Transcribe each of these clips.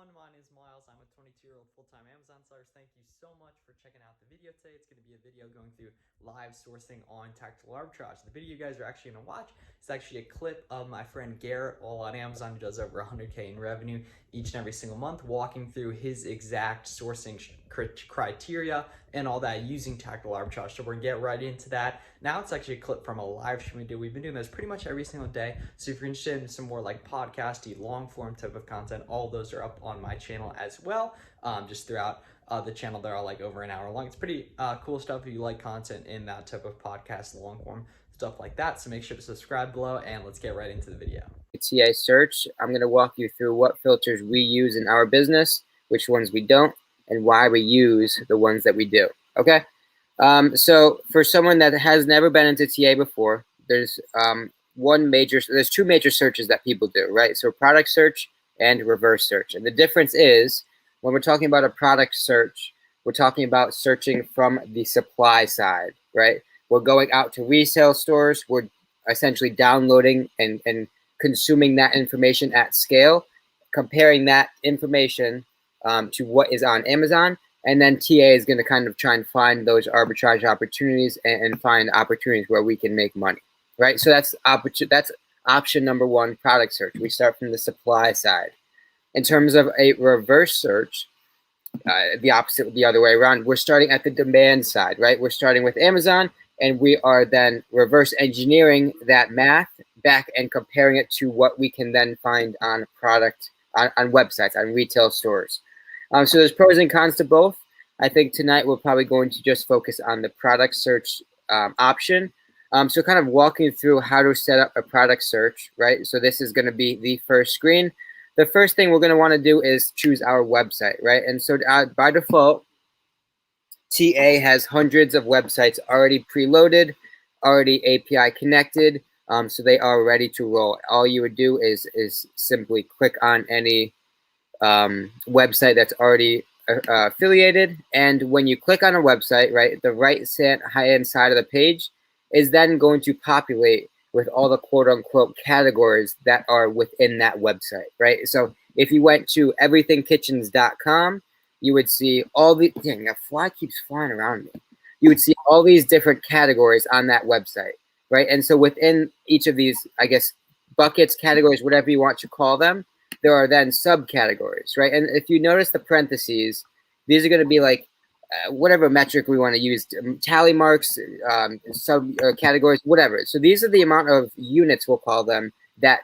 everyone. My name is Miles. I'm a 22-year-old full-time Amazon seller. Thank you so much for checking out the video today. It's going to be a video going through live sourcing on tactical arbitrage. The video you guys are actually going to watch is actually a clip of my friend Garrett, all on Amazon, who does over 100K in revenue each and every single month, walking through his exact sourcing criteria and all that using tactical arbitrage. So we're gonna get right into that. Now it's actually a clip from a live stream we do. We've been doing this pretty much every single day. So if you're interested in some more like podcasty, long form type of content, all those are up on my channel as well. Just throughout the channel, they're all like over an hour long. It's pretty cool stuff if you like content in that type of podcast, long form stuff like that. So make sure to subscribe below and let's get right into the video. TA search. I'm going to walk you through what filters we use in our business, which ones we don't, and why we use the ones that we do. Okay. So for someone that has never been into TA before, there's two major searches that people do, right? So product search and reverse search. And the difference is when we're talking about a product search, we're talking about searching from the supply side, right? We're going out to resale stores. We're essentially downloading and consuming that information at scale, comparing that information to what is on Amazon. And then TA is going to kind of try and find those arbitrage opportunities and find opportunities where we can make money, right? So that's option number one, product search. We start from the supply side. In terms of a reverse search, the opposite, the other way around. We're starting at the demand side, right? We're starting with Amazon, and we are then reverse engineering that math back and comparing it to what we can then find on on websites, on retail stores. So there's pros and cons to both. I think tonight we're probably going to just focus on the product search option. So kind of walking through how to set up a product search, right? So this is going to be the first screen. The first thing we're going to want to do is choose our website, right? And so by default, TA has hundreds of websites already preloaded, already API connected, so they are ready to roll. All you would do is simply click on any website that's already affiliated, and when you click on a website, right, the right-hand side of the page is then going to populate with all the quote-unquote categories that are within that website, right? So if you went to everythingkitchens.com, you would see all the, dang, a fly keeps flying around me. You would see all these different categories on that website, right? And so within each of these, I guess, buckets, categories, whatever you want to call them, there are then subcategories, right? And if you notice the parentheses, these are going to be like whatever metric we want to use, tally marks, categories, whatever. So these are the amount of units, we'll call them, that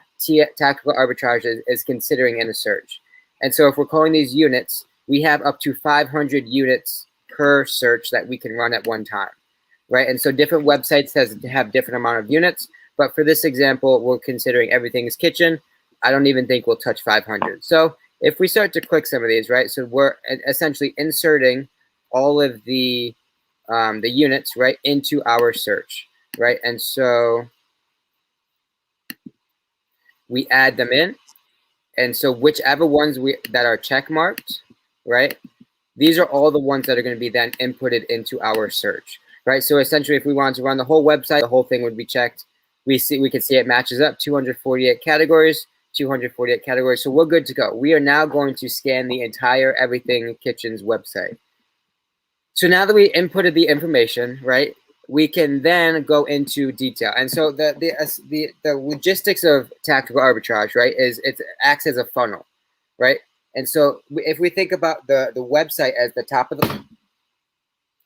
tactical arbitrage is considering in a search. And so if we're calling these units, we have up to 500 units per search that we can run at one time, right? And so different websites have different amount of units, but for this example, we're considering Everything's Kitchen. I don't even think we'll touch 500. So if we start to click some of these, right? So we're essentially inserting all of the units, right, into our search, right? And so we add them in. And so whichever ones that are check marked, right, these are all the ones that are going to be then inputted into our search, right? So essentially, if we wanted to run the whole website, the whole thing would be checked. We can see it matches up, 248 categories, 248 categories. So we're good to go. We are now going to scan the entire Everything Kitchens website. So now that we inputted the information, right, we can then go into detail. And so the logistics of tactical arbitrage, right, is it acts as a funnel, right? And so if we think about the website as the top of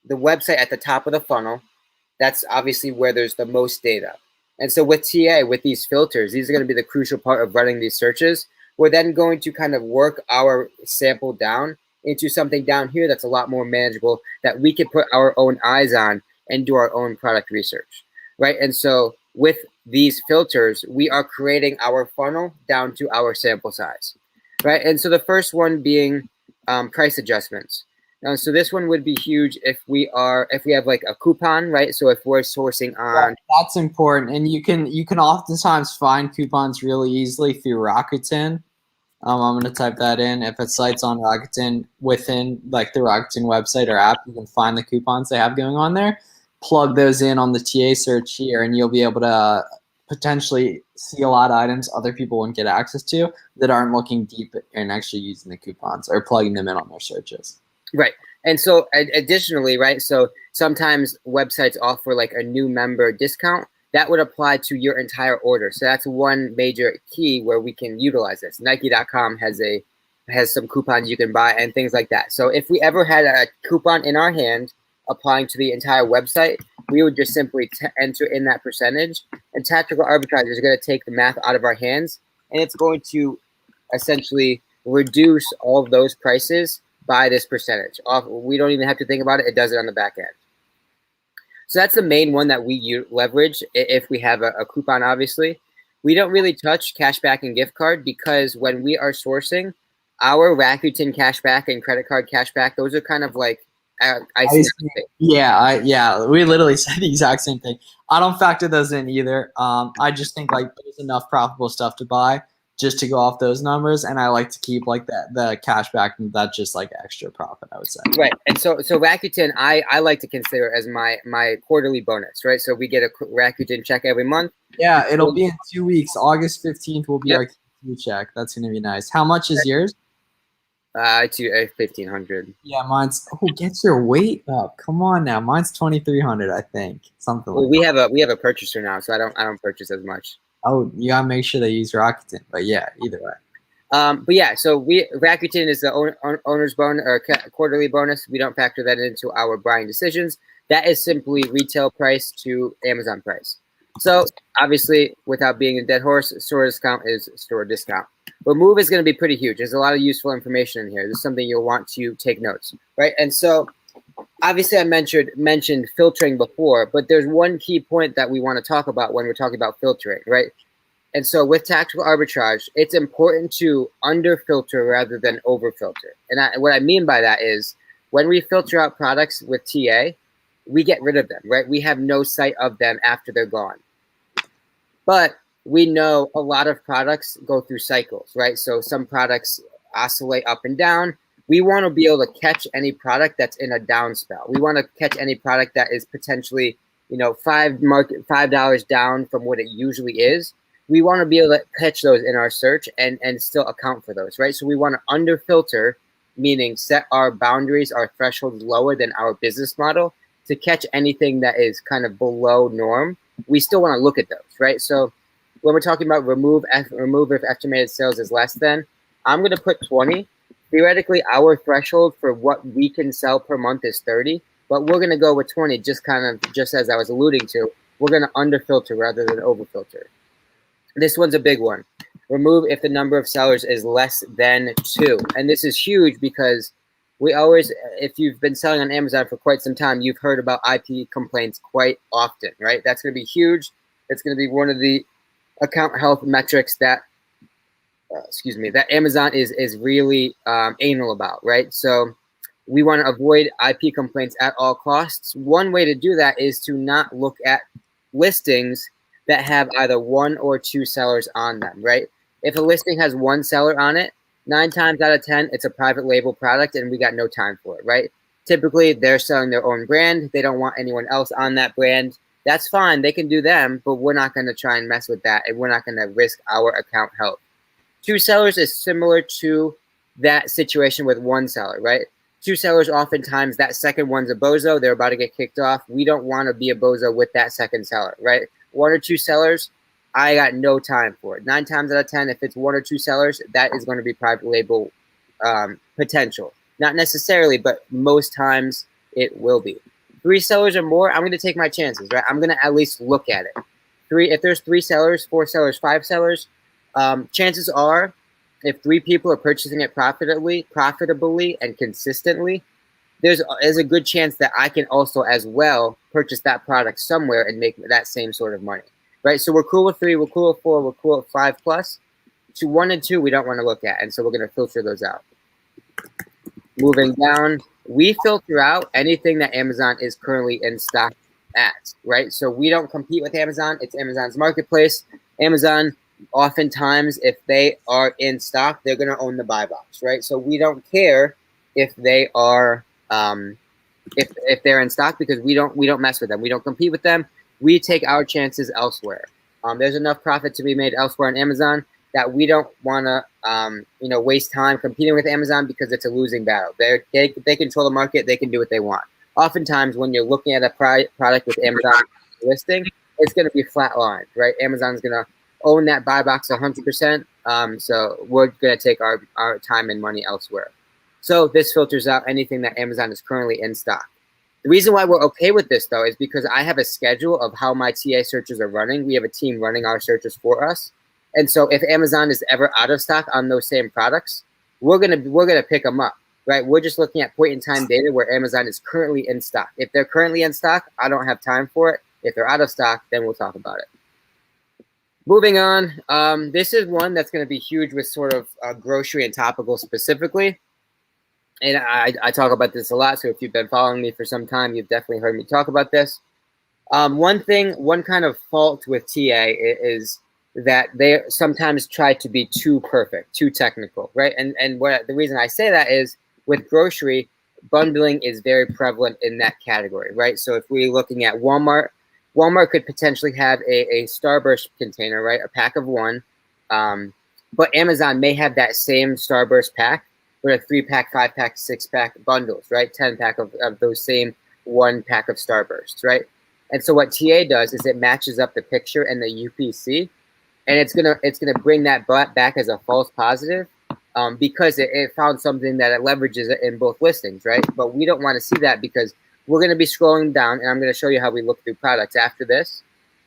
the website at the top of the funnel, that's obviously where there's the most data. And so with TA, with these filters, these are going to be the crucial part of running these searches. We're then going to kind of work our sample down into something down here that's a lot more manageable, that we can put our own eyes on and do our own product research, right? And so with these filters, we are creating our funnel down to our sample size, right? And so the first one being price adjustments. So this one would be huge if we have like a coupon, right? So if we're sourcing on, that's important, and you can oftentimes find coupons really easily through Rakuten. I'm going to type that in. If a site's on Rakuten, within like the Rakuten website or app, you can find the coupons they have going on there. Plug those in on the TA search here, and you'll be able to potentially see a lot of items other people wouldn't get access to that aren't looking deep and actually using the coupons or plugging them in on their searches. Right. And so additionally, right, so sometimes websites offer like a new member discount that would apply to your entire order. So that's one major key where we can utilize this. Nike.com has some coupons you can buy and things like that. So if we ever had a coupon in our hand applying to the entire website, we would just simply enter in that percentage, and Tactical Arbitrage is going to take the math out of our hands, and it's going to essentially reduce all of those prices by this percentage. We don't even have to think about it. It does it on the back end. So that's the main one that we leverage if we have a coupon, obviously. We don't really touch cashback and gift card because when we are sourcing, our Rakuten cashback and credit card cashback, those are kind of like Yeah, we literally said the exact same thing. I don't factor those in either. I just think like there's enough profitable stuff to buy just to go off those numbers, and I like to keep like the cash back, and that's just like extra profit, I would say. Right, and so Rakuten, I like to consider as my quarterly bonus, right? So we get a Rakuten check every month. Yeah, it'll be in 2 weeks. August 15th will be our Q2 check. That's gonna be nice. How much is yours? To 1,500. Yeah, mine's. Oh, get your weight up! Come on now, mine's 2,300. I think something. Well, like we have a purchaser now, so I don't purchase as much. Oh, you gotta make sure they use Rakuten. But yeah, either way. But yeah, so Rakuten is the owner's bonus or quarterly bonus. We don't factor that into our buying decisions. That is simply retail price to Amazon price. So obviously, without being a dead horse, store discount is store discount. Remove is going to be pretty huge. There's a lot of useful information in here. This is something you'll want to take notes, right? And so obviously I mentioned filtering before, but there's one key point that we want to talk about when we're talking about filtering, right? And so with tactical arbitrage, it's important to under filter rather than over filter. And what I mean by that is when we filter out products with TA, we get rid of them, right? We have no sight of them after they're gone. But we know a lot of products go through cycles, right? So some products oscillate up and down. We want to be able to catch any product that's in a down spell. We want to catch any product that is potentially, $5 down from what it usually is. We want to be able to catch those in our search and still account for those, right? So we want to under filter, meaning set our boundaries, our thresholds lower than our business model to catch anything that is kind of below norm. We still want to look at those, right? So when we're talking about remove if estimated sales is less than, I'm going to put 20. Theoretically, our threshold for what we can sell per month is 30, but we're going to go with 20 just as I was alluding to. We're going to under filter rather than over filter. This one's a big one. Remove if the number of sellers is less than 2. And this is huge because we always, if you've been selling on Amazon for quite some time, you've heard about IP complaints quite often, right? That's going to be huge. It's going to be one of the account health metrics that, that Amazon is really anal about, right? So we want to avoid IP complaints at all costs. One way to do that is to not look at listings that have either 1 or 2 sellers on them, right? If a listing has 1 seller on it, 9 times out of 10, it's a private label product and we got no time for it, right? Typically, they're selling their own brand. They don't want anyone else on that brand. That's fine. They can do them, but we're not going to try and mess with that, and we're not going to risk our account health. 2 sellers is similar to that situation with 1 seller, right? 2 sellers, oftentimes that second one's a bozo. They're about to get kicked off. We don't want to be a bozo with that second seller, right? 1 or 2 sellers, I got no time for it. 9 times out of 10, if it's 1 or 2 sellers, that is going to be private label potential. Not necessarily, but most times it will be. 3 sellers or more, I'm going to take my chances, right? I'm going to at least look at it. If there's 3 sellers, 4 sellers, 5 sellers, chances are if 3 people are purchasing it profitably and consistently, there's a good chance that I can also as well purchase that product somewhere and make that same sort of money, right? So we're cool with 3, we're cool with 4, we're cool with 5 plus. To 1 and 2, we don't want to look at, and so we're going to filter those out. Moving down, we filter out anything that Amazon is currently in stock at, right? So we don't compete with Amazon. It's Amazon's marketplace. Amazon, oftentimes, if they are in stock, they're going to own the buy box, right? So we don't care if they are if they're in stock because we don't mess with them. We don't compete with them. We take our chances elsewhere. There's enough profit to be made elsewhere on Amazon that we don't want to, waste time competing with Amazon because it's a losing battle. They control the market. They can do what they want. Oftentimes, when you're looking at a product with Amazon listing, it's going to be flatlined, right? Amazon's going to own that buy box 100%. So we're going to take our time and money elsewhere. So this filters out anything that Amazon is currently in stock. The reason why we're okay with this, though, is because I have a schedule of how my TA searches are running. We have a team running our searches for us. And so if Amazon is ever out of stock on those same products, we're gonna pick them up, right? We're just looking at point-in-time data where Amazon is currently in stock. If they're currently in stock, I don't have time for it. If they're out of stock, then we'll talk about it. Moving on, this is one that's going to be huge with sort of grocery and topical specifically. And I talk about this a lot, so if you've been following me for some time, you've definitely heard me talk about this. One kind of fault with TA is that they sometimes try to be too perfect, too technical, right? And the reason I say that is with grocery, bundling is very prevalent in that category, right? So if we're looking at Walmart could potentially have a Starburst container, right? A pack of one, but Amazon may have that same Starburst pack, but a 3-pack, 5-pack, 6-pack bundles, right? 10-pack of those same 1 pack of Starbursts, right? And so what TA does is it matches up the picture and the UPC, and it's gonna bring that back as a false positive because it found something that it leverages in both listings, right? But we don't want to see that because we're going to be scrolling down, and I'm going to show you how we look through products after this.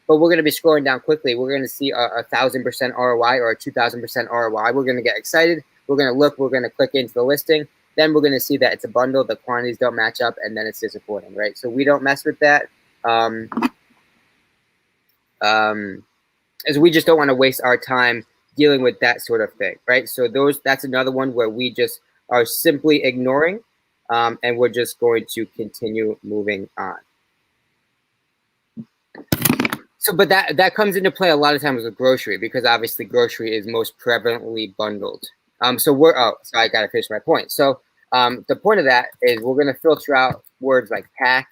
But we're going to be scrolling down quickly. We're going to see a 1,000% ROI or a 2,000% ROI. We're going to get excited. We're going to look. We're going to click into the listing. Then we're going to see that it's a bundle. The quantities don't match up, and then it's disappointing, right? So we don't mess with that. As we just don't want to waste our time dealing with that sort of thing, right? So that's another one where we just are simply ignoring. And we're just going to continue moving on. So, but that comes into play a lot of times with grocery because obviously grocery is most prevalently bundled. So I got to finish my point. So the point of that is we're going to filter out words like pack.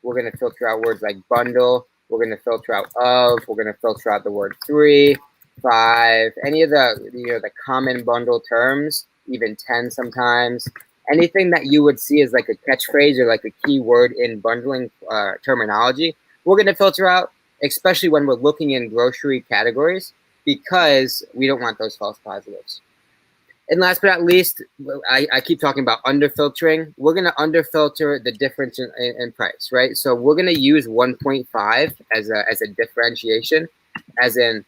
We're going to filter out words like bundle. We're going to filter out of. We're going to filter out the word 3, 5, any of the common bundle terms, even 10 sometimes. Anything that you would see as like a catchphrase or like a keyword in bundling terminology, we're going to filter out, especially when we're looking in grocery categories, because we don't want those false positives. And last but not least, I keep talking about underfiltering. We're going to underfilter the difference in price, right? So we're going to use 1.5 as a differentiation, as in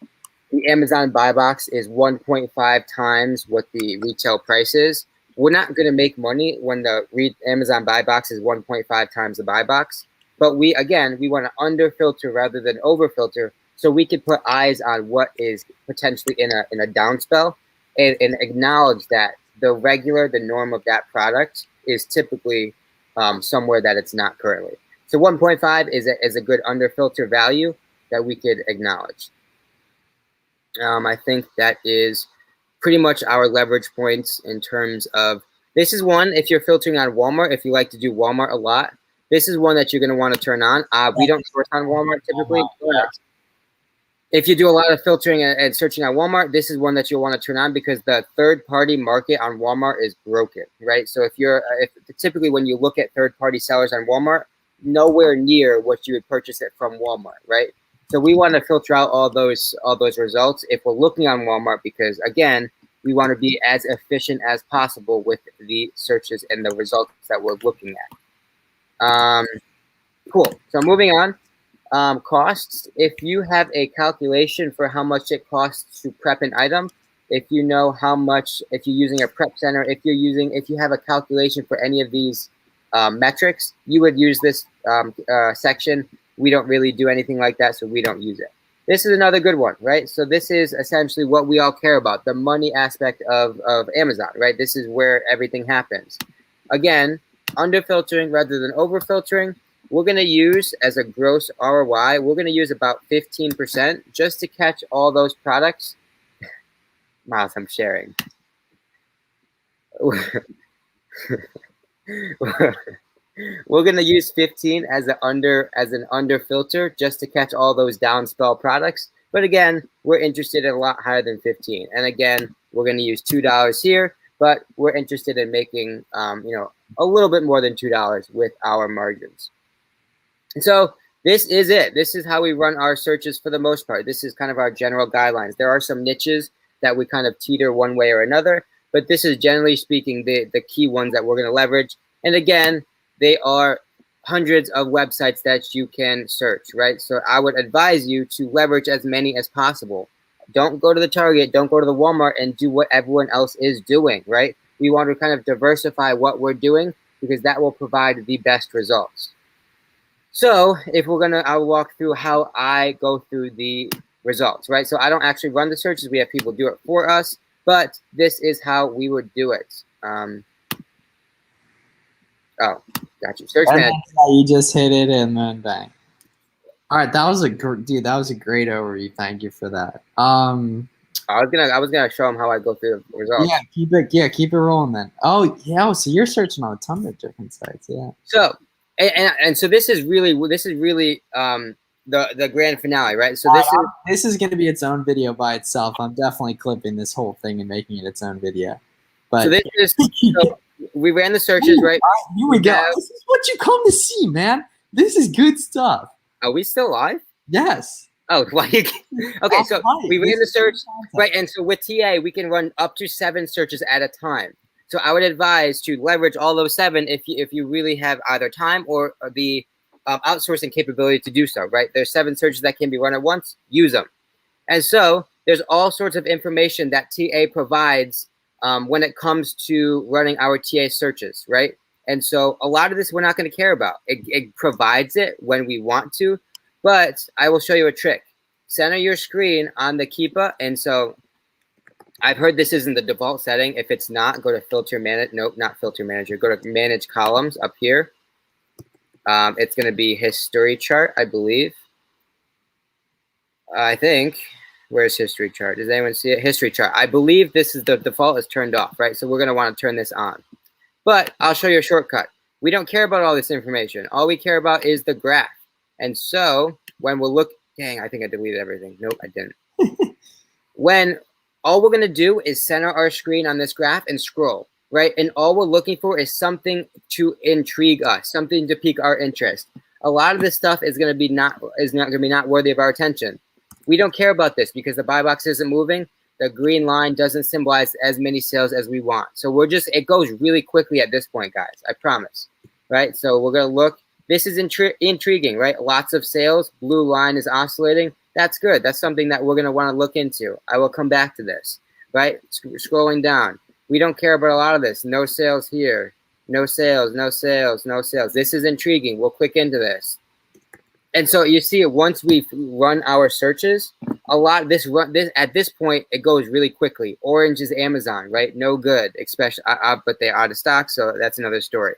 the Amazon buy box is 1.5 times what the retail price is. We're not going to make money when the Amazon buy box is 1.5 times the buy box. But we want to underfilter rather than overfilter, so we can put eyes on what is potentially in a down spell and acknowledge that the norm of that product is typically somewhere that it's not currently. So 1.5 is a good underfilter value that we could acknowledge. I think that is pretty much our leverage points in terms of, this is one, if you're filtering on Walmart, if you like to do Walmart a lot, this is one that you're going to want to turn on. We don't source on Walmart typically. But if you do a lot of filtering and searching on Walmart, this is one that you'll want to turn on because the third-party market on Walmart is broken, right? So if typically when you look at third-party sellers on Walmart, nowhere near what you would purchase it from Walmart, right? So we want to filter out all those results if we're looking on Walmart because, again, we want to be as efficient as possible with the searches and the results that we're looking at. Cool. So moving on. Costs. If you have a calculation for how much it costs to prep an item, if you know how much, if you're using a prep center, if you have a calculation for any of these metrics, you would use this section. We don't really do anything like that, so we don't use it. This is another good one, right? So this is essentially what we all care about, the money aspect of Amazon, right? This is where everything happens. Again, underfiltering rather than overfiltering. We're going to use as a gross ROI, we're going to use about 15% just to catch all those products. Miles, I'm sharing. We're going to use 15 as an under filter just to catch all those down spell products But again, we're interested in a lot higher than 15. And again, we're going to use $2 here, but we're interested in making, you know, a little bit more than $2 with our margins. And so this is it. This is how we run our searches for the most part. This is kind of our general guidelines. There are some niches that we kind of teeter one way or another, but this is generally speaking the key ones that we're going to leverage. And again, they are hundreds of websites that you can search, right? So I would advise you to leverage as many as possible. Don't go to the Target, don't go to the Walmart and do what everyone else is doing, right? We want to kind of diversify what we're doing because that will provide the best results. So if we're gonna, I'll walk through how I go through the results, right? So I don't actually run the searches. We have people do it for us, but this is how we would do it. Oh, got you. Search manager. You just hit it and then bang. All right, that was a dude. That was a great overview. Thank you for that. I was gonna show them how I go through the results. Yeah, keep it rolling then. Oh yeah, so you're searching on a ton of different sites. Yeah. So and so this is really the grand finale, right? So this is going to be its own video by itself. I'm definitely clipping this whole thing and making it its own video. But so this is so we ran the searches, right? Here we go. This is what you come to see, man. This is good stuff. Are we still live? Yes. Oh, why? Okay, so we ran the search, right? And so with TA, we can run up to 7 searches at a time. So I would advise to leverage all those 7 if you really have either time or the outsourcing capability to do so, right? There's 7 searches that can be run at once. Use them. And so there's all sorts of information that TA provides when it comes to running our TA searches, right? And so a lot of this we're not going to care about. It provides it when we want to, but I will show you a trick. Center your screen on the Keepa, and so I've heard this isn't the default setting. If it's not, go to filter manage. Nope, not filter manager. Go to manage columns up here. It's going to be history chart, I believe. I think. Where's history chart? Does anyone see it? History chart. I believe this is the default is turned off, right? So we're going to want to turn this on. But I'll show you a shortcut. We don't care about all this information. All we care about is the graph. And so when we'll look, dang, I think I deleted everything. Nope, I didn't. When all we're going to do is center our screen on this graph and scroll, right? And all we're looking for is something to intrigue us, something to pique our interest. A lot of this stuff is going to be not worthy of our attention. We don't care about this because the buy box isn't moving. The green line doesn't symbolize as many sales as we want. So it goes really quickly at this point, guys. I promise, right? So we're going to look. This is intriguing, right? Lots of sales. Blue line is oscillating. That's good. That's something that we're going to want to look into. I will come back to this, right? Scrolling down. We don't care about a lot of this. No sales here. No sales, no sales, no sales. This is intriguing. We'll click into this. And so you see, once we've run our searches, at this point, it goes really quickly. Orange is Amazon, right? No good, especially, but they're out of stock, so that's another story.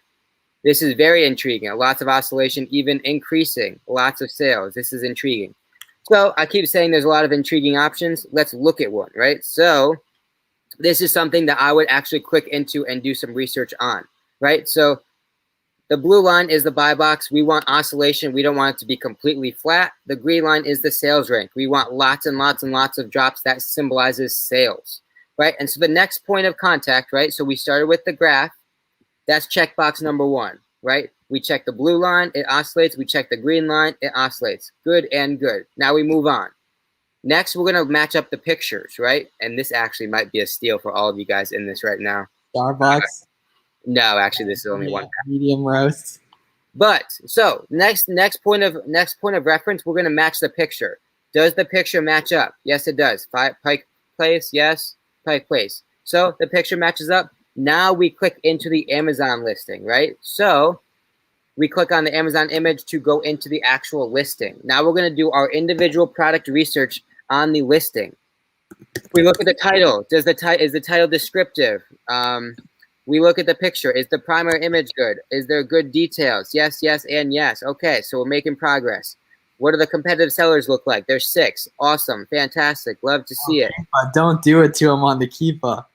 This is very intriguing. Lots of oscillation, even increasing. Lots of sales. This is intriguing. So I keep saying there's a lot of intriguing options. Let's look at one, right? So this is something that I would actually click into and do some research on, right? So the blue line is the buy box. We want oscillation. We don't want it to be completely flat. The green line is the sales rank. We want lots and lots and lots of drops. That symbolizes sales, right? And so the next point of contact, right? So we started with the graph. That's checkbox number 1, right? We check the blue line, it oscillates. We check the green line, it oscillates. Good and good. Now we move on. Next, we're going to match up the pictures, right? And this actually might be a steal for all of you guys in this right now. Starbucks? No, actually, this is only one. Medium roast. But so next point of reference, we're going to match the picture. Does the picture match up? Yes, it does. Pike Place, yes. Pike Place. So the picture matches up. Now we click into the Amazon listing, right? So we click on the Amazon image to go into the actual listing. Now we're going to do our individual product research on the listing. We look at the title. Is the title descriptive? We look at the picture. Is the primary image good? Is there good details? Yes, yes, and yes. Okay, so we're making progress. What do the competitive sellers look like? There's 6. Awesome. Fantastic. Love to see it. But don't do it to them on the Keepa.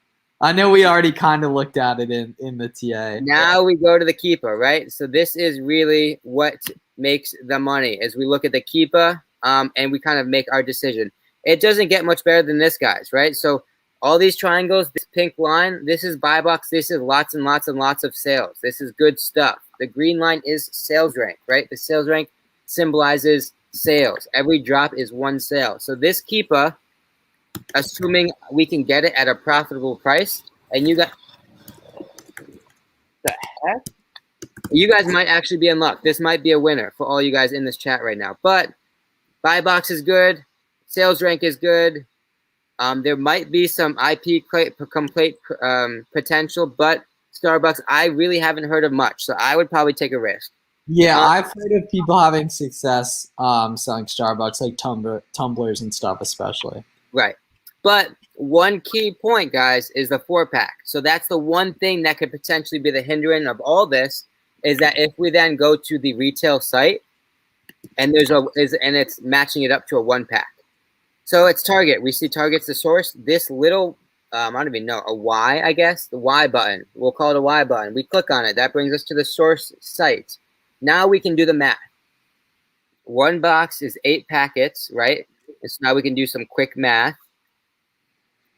I know we already kind of looked at it in the TA. Now we go to the Keepa, right? So this is really what makes the money as we look at the Keepa and we kind of make our decision. It doesn't get much better than this, guys, right? So all these triangles, this pink line, this is buy box. This is lots and lots and lots of sales. This is good stuff. The green line is sales rank, right? The sales rank symbolizes sales. Every drop is one sale. So this keeper, assuming we can get it at a profitable price, and you got the heck? You guys might actually be in luck. This might be a winner for all you guys in this chat right now. But buy box is good. Sales rank is good. There might be some IP complaint potential, but Starbucks, I really haven't heard of much. So I would probably take a risk. Yeah, I've heard of people having success selling Starbucks, like tumblers and stuff, especially. Right. But one key point, guys, is the 4-pack. So that's the one thing that could potentially be the hindrance of all this, is that if we then go to the retail site and it's matching it up to a 1-pack. So it's Target. We see Target's the source. This little, I don't even know, a Y, I guess, the Y button. We'll call it a Y button. We click on it. That brings us to the source site. Now we can do the math. One box is 8 packets, right? And so now we can do some quick math.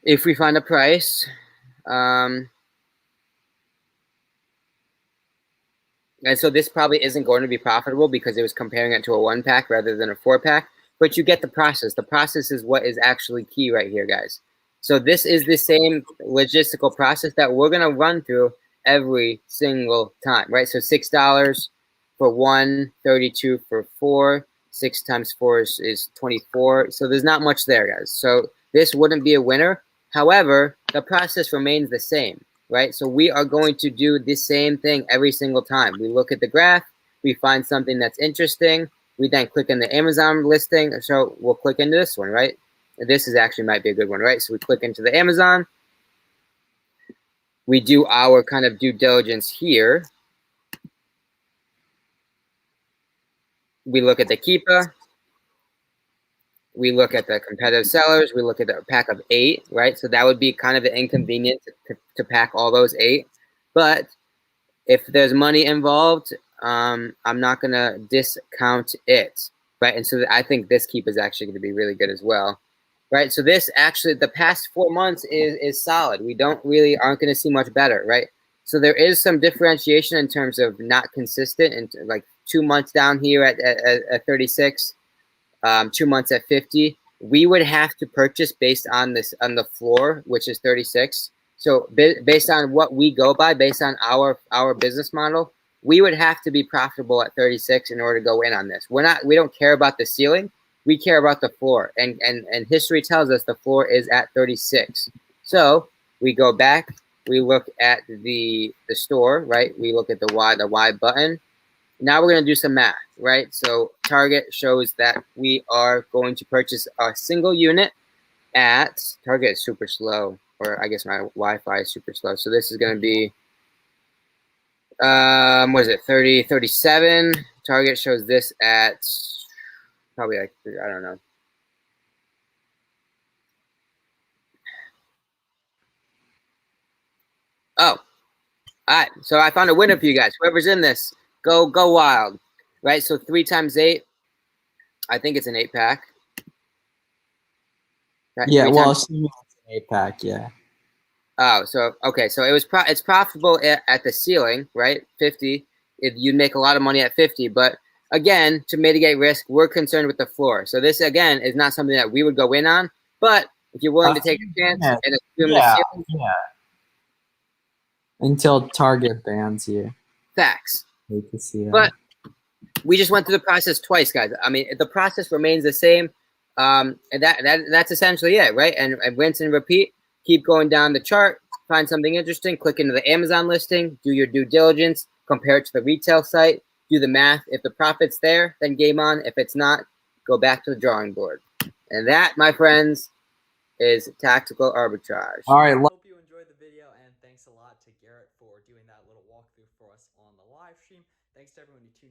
If we find a price, and so this probably isn't going to be profitable because it was comparing it to a 1-pack rather than a 4-pack. But you get the process. The process is what is actually key right here, guys. So this is the same logistical process that we're going to run through every single time, right? So $6 for 1, 32 for 4. 6 times 4 is 24. So there's not much there, guys. So this wouldn't be a winner. However, the process remains the same, right? So we are going to do the same thing every single time. We look at the graph. We find something that's interesting. We then click on the Amazon listing. So we'll click into this one, right? This is actually might be a good one, right? So we click into the Amazon. We do our kind of due diligence here. We look at the Keepa. We look at the competitive sellers. We look at the pack of 8, right? So that would be kind of an inconvenience to pack all those 8. But if there's money involved, I'm not going to discount it, right? And so I think this keep is actually going to be really good as well, right? So this actually, the past 4 months is solid. We aren't going to see much better, right? So there is some differentiation in terms of not consistent, and like 2 months down here at 36, 2 months at 50. We would have to purchase based on the floor, which is 36. So based on what we go by, based on our business model, we would have to be profitable at 36 in order to go in on this. We don't care about the ceiling. We care about the floor. And history tells us the floor is at 36. So we go back, we look at the store, right? We look at the Y button. Now we're going to do some math, right? So Target shows that we are going to purchase a single unit at, Target is super slow, or I guess my Wi-Fi is super slow. So this is going to be, what is it, 37. Target shows this at probably like, I don't know. Oh, all right. So I found a winner for you guys. Whoever's in this, go wild, right? So 3 times 8, I think it's an 8-pack. Right? Yeah, well, assuming it's an 8-pack, yeah. Oh, so okay, so it's profitable at the ceiling, right? 50. You'd make a lot of money at 50, but again, to mitigate risk, we're concerned with the floor. So this again is not something that we would go in on, but if you're willing to take a chance and assume the ceiling, until Target bans you. Facts. Hate to see that. But we just went through the process twice, guys. I mean, the process remains the same, and that's essentially it, right? And rinse and repeat. Keep going down the chart, find something interesting, click into the Amazon listing, do your due diligence, compare it to the retail site, do the math. If the profit's there, then game on. If it's not, go back to the drawing board. And that, my friends, is tactical arbitrage. All right. Hope you enjoyed the video, and thanks a lot to Garrett for doing that little walkthrough for us on the live stream. Thanks to everyone who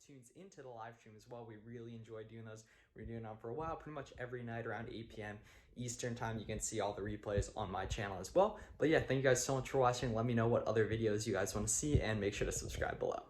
tunes into the live stream as well. We really enjoy doing those. We're doing them for a while, pretty much every night around 8 p.m. Eastern time. You can see all the replays on my channel as well. But yeah, thank you guys so much for watching. Let me know what other videos you guys want to see, and make sure to subscribe below.